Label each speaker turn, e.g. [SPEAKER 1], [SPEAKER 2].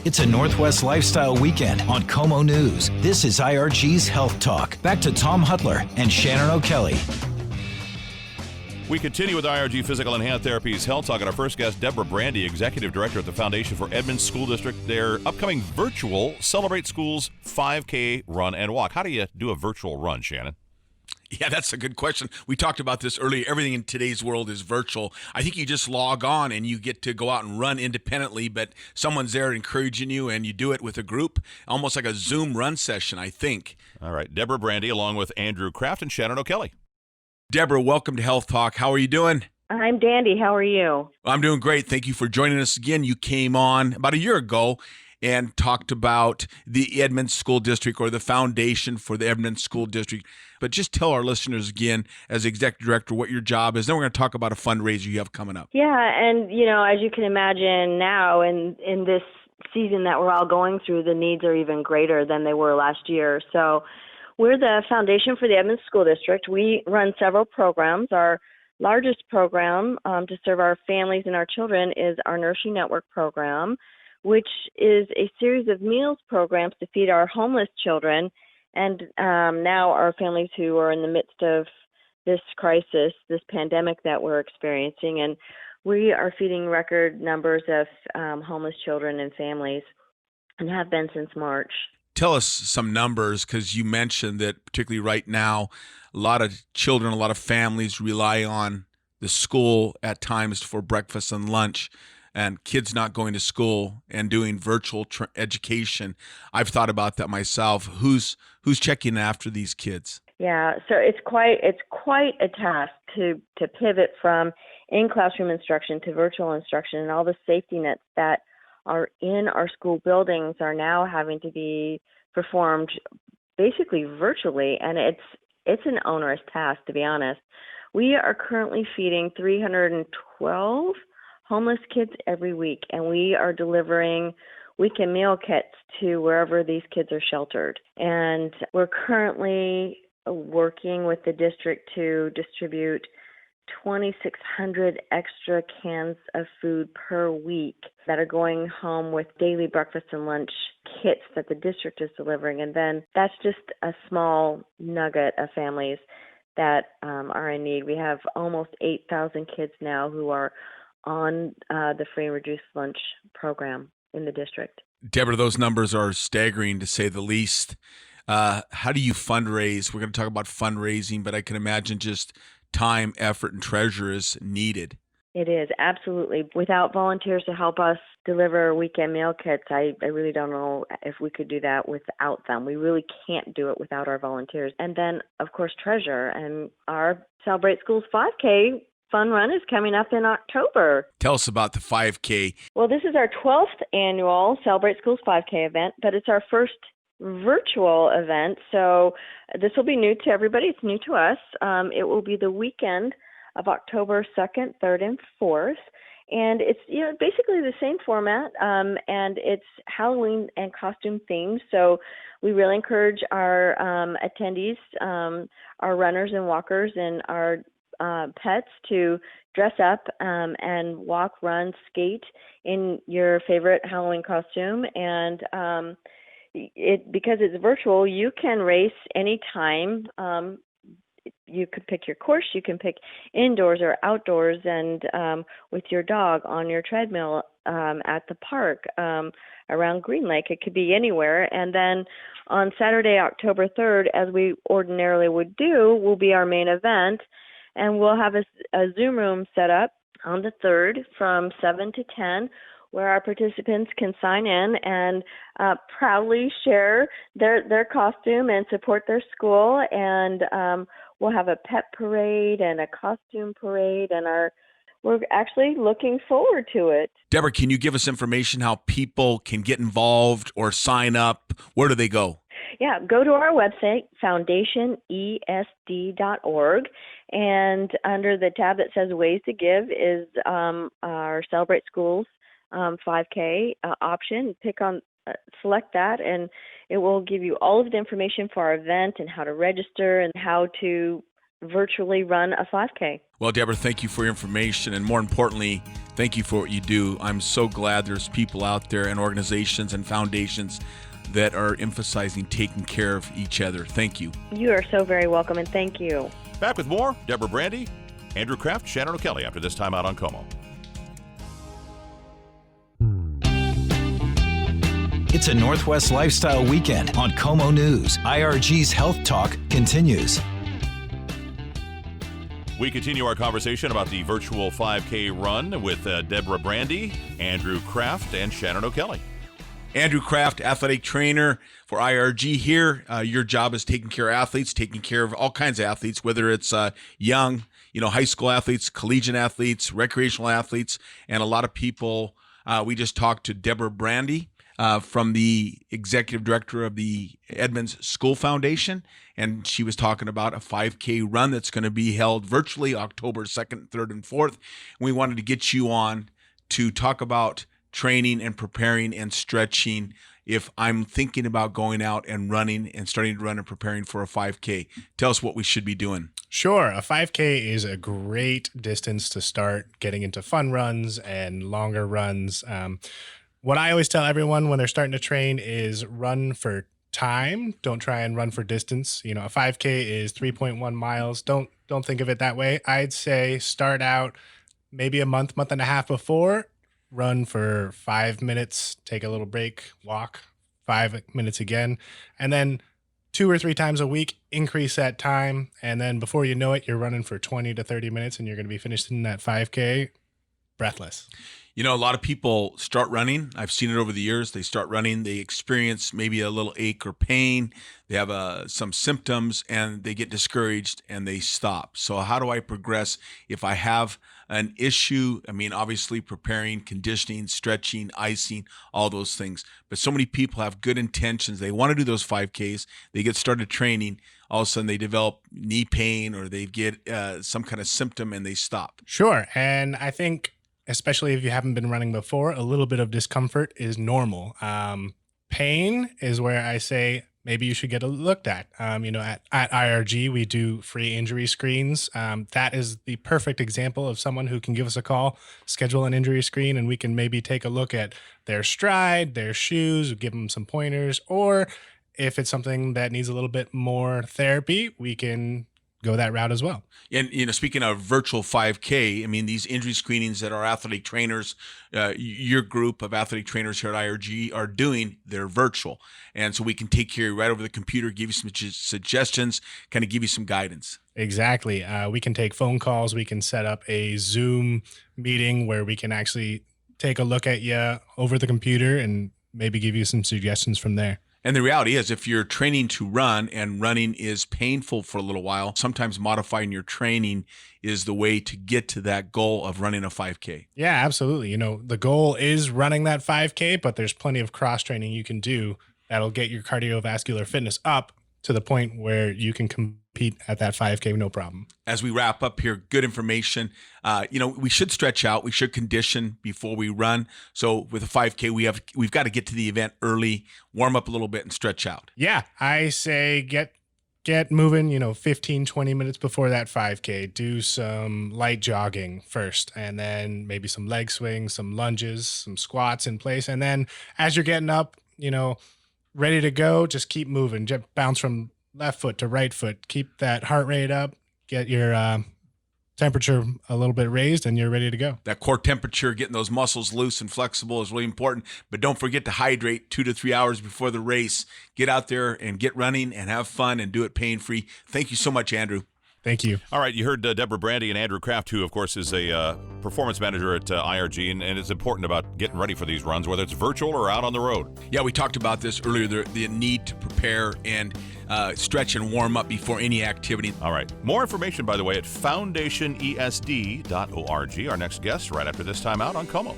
[SPEAKER 1] It's a Northwest lifestyle weekend on Como News. This is IRG's Health Talk. Back to Tom Hutler and Shannon O'Kelly.
[SPEAKER 2] We continue with IRG Physical and Hand Therapy's Health Talk, and our first guest, Deborah Brandi, Executive Director at the Foundation for Edmonds School District. Their upcoming virtual Celebrate Schools 5K run and walk. How do you do a virtual run, Shannon?
[SPEAKER 3] Yeah, that's a good question. We talked about this earlier. Everything in today's world is virtual. I think you just log on and you get to go out and run independently, but someone's there encouraging you, and you do it with a group, almost like a Zoom run session, I think.
[SPEAKER 2] All right, Deborah Brandi, along with Andrew Kraft and Shannon O'Kelly.
[SPEAKER 3] Deborah, welcome to Health Talk. How are you doing?
[SPEAKER 4] I'm dandy. How are you?
[SPEAKER 3] I'm doing great. Thank you for joining us again. You came on about a year ago and talked about the Edmonds School District, or the Foundation for the Edmonds School District. But just tell our listeners again, as Executive Director, what your job is. Then we're going to talk about a fundraiser you have coming up.
[SPEAKER 4] Yeah, and as you can imagine now in this season that we're all going through, the needs are even greater than they were last year. So we're the Foundation for the Edmonds School District. We run several programs. Our largest program to serve our families and our children is our Nourishing Network program, which is a series of meals programs to feed our homeless children and now our families who are in the midst of this crisis, this pandemic that we're experiencing. And we are feeding record numbers of homeless children and families, and have been since March.
[SPEAKER 3] Tell us some numbers, because you mentioned that particularly right now, a lot of children, a lot of families rely on the school at times for breakfast and lunch, and kids not going to school and doing virtual education. I've thought about that myself. Who's checking after these kids?
[SPEAKER 4] Yeah, so it's quite a task to pivot from in-classroom instruction to virtual instruction, and all the safety nets that are in our school buildings are now having to be performed basically virtually, and it's an onerous task, to be honest. We are currently feeding 312 homeless kids every week, and we are delivering weekend meal kits to wherever these kids are sheltered. And we're currently working with the district to distribute 2,600 extra cans of food per week that are going home with daily breakfast and lunch kits that the district is delivering. And then that's just a small nugget of families that are in need. We have almost 8,000 kids now who are on the free and reduced lunch program in the district.
[SPEAKER 3] Deborah, those numbers are staggering, to say the least. How do you fundraise? We're going to talk about fundraising, but I can imagine just time, effort, and treasure is needed.
[SPEAKER 4] It is, absolutely. Without volunteers to help us deliver weekend meal kits, I really don't know if we could do that without them. We really can't do it without our volunteers. And then, of course, treasure. And our Celebrate Schools 5K fun run is coming up in October.
[SPEAKER 3] Tell us about the 5K.
[SPEAKER 4] Well, this is our 12th annual Celebrate Schools 5K event, but it's our first virtual event. So this will be new to everybody. It's new to us. It will be the weekend of October 2nd, 3rd, and 4th. And it's basically the same format, and it's Halloween and costume themed. So we really encourage our attendees, our runners and walkers, and our pets to dress up and walk, run, skate in your favorite Halloween costume. And because it's virtual, you can race anytime. You could pick your course. You can pick indoors or outdoors, and with your dog on your treadmill at the park around Green Lake. It could be anywhere. And then on Saturday, October 3rd, as we ordinarily would do, will be our main event. And we'll have a Zoom room set up on the 3rd from 7 to 10, where our participants can sign in and proudly share their costume and support their school. And we'll have a pet parade and a costume parade, and we're actually looking forward to it.
[SPEAKER 3] Deborah, can you give us information how people can get involved or sign up? Where do they go?
[SPEAKER 4] Yeah, go to our website, foundationesd.org, and under the tab that says Ways to Give is our Celebrate Schools 5K option. Select that, and it will give you all of the information for our event and how to register and how to virtually run a 5K.
[SPEAKER 3] Well, Deborah, thank you for your information, and more importantly, thank you for what you do. I'm so glad there's people out there and organizations and foundations that are emphasizing taking care of each other. Thank you.
[SPEAKER 4] You are so very welcome, and thank you.
[SPEAKER 2] Back with more, Deborah Brandy, Andrew Kraft, Shannon O'Kelly after this time out on Como.
[SPEAKER 1] It's a Northwest Lifestyle Weekend on Como News. IRG's Health Talk continues.
[SPEAKER 2] We continue our conversation about the virtual 5K run with Deborah Brandy, Andrew Kraft, and Shannon O'Kelly.
[SPEAKER 3] Andrew Kraft, athletic trainer for IRG here. Your job is taking care of athletes, taking care of all kinds of athletes, whether it's young, high school athletes, collegiate athletes, recreational athletes, and a lot of people. We just talked to Deborah Brandy from the executive director of the Edmonds School Foundation, and she was talking about a 5K run that's going to be held virtually October 2nd, 3rd, and 4th. We wanted to get you on to talk about training and preparing and stretching if I'm thinking about going out and running and starting to run and preparing for a 5K. Tell us what we should be doing.
[SPEAKER 5] Sure. A 5K is a great distance to start getting into fun runs and longer runs. What I always tell everyone when they're starting to train is run for time. Don't try and run for distance. A 5K is 3.1 miles. Don't think of it that way. I'd say start out maybe a month and a half before. Run for 5 minutes, take a little break, walk 5 minutes again, and then 2 or 3 times a week, increase that time. And then before you know it, you're running for 20 to 30 minutes and you're going to be finished in that 5K breathless.
[SPEAKER 3] A lot of people start running. I've seen it over the years. They start running. They experience maybe a little ache or pain. They have some symptoms and they get discouraged and they stop. So how do I progress if I have an issue? Obviously preparing, conditioning, stretching, icing, all those things. But so many people have good intentions. They want to do those 5Ks. They get started training. All of a sudden they develop knee pain or they get some kind of symptom and they stop.
[SPEAKER 5] Sure. And I think especially if you haven't been running before, a little bit of discomfort is normal. Pain is where I say maybe you should get looked at. At IRG, we do free injury screens. That is the perfect example of someone who can give us a call, schedule an injury screen, and we can maybe take a look at their stride, their shoes, give them some pointers, or if it's something that needs a little bit more therapy, we can go that route as well.
[SPEAKER 3] And, speaking of virtual 5K, these injury screenings that our athletic trainers, your group of athletic trainers here at IRG are doing, they're virtual. And so we can take care of you right over the computer, give you some suggestions, kind of give you some guidance.
[SPEAKER 5] Exactly. We can take phone calls. We can set up a Zoom meeting where we can actually take a look at you over the computer and maybe give you some suggestions from there.
[SPEAKER 3] And the reality is, if you're training to run and running is painful for a little while, sometimes modifying your training is the way to get to that goal of running a 5K.
[SPEAKER 5] Yeah, absolutely. The goal is running that 5K, but there's plenty of cross training you can do that'll get your cardiovascular fitness up to the point where you can compete at that 5K, no problem.
[SPEAKER 3] As we wrap up here, good information. We should stretch out. We should condition before we run. So with a 5K, we've got to get to the event early, warm up a little bit, and stretch out.
[SPEAKER 5] Yeah, I say get moving, 15, 20 minutes before that 5K. Do some light jogging first, and then maybe some leg swings, some lunges, some squats in place. And then as you're getting up, ready to go, just keep moving. Just bounce from left foot to right foot. Keep that heart rate up. Get your temperature a little bit raised, and you're ready to go.
[SPEAKER 3] That core temperature, getting those muscles loose and flexible is really important. But don't forget to hydrate 2 to 3 hours before the race. Get out there and get running and have fun and do it pain-free. Thank you so much, Andrew.
[SPEAKER 5] Thank you.
[SPEAKER 2] All right, you heard Deborah Brandy and Andrew Kraft, who, of course, is a performance manager at IRG, and it's important about getting ready for these runs, whether it's virtual or out on the road.
[SPEAKER 3] Yeah, we talked about this earlier, the need to prepare and stretch and warm up before any activity.
[SPEAKER 2] All right. More information, by the way, at foundationesd.org. Our next guest right after this time out on Como.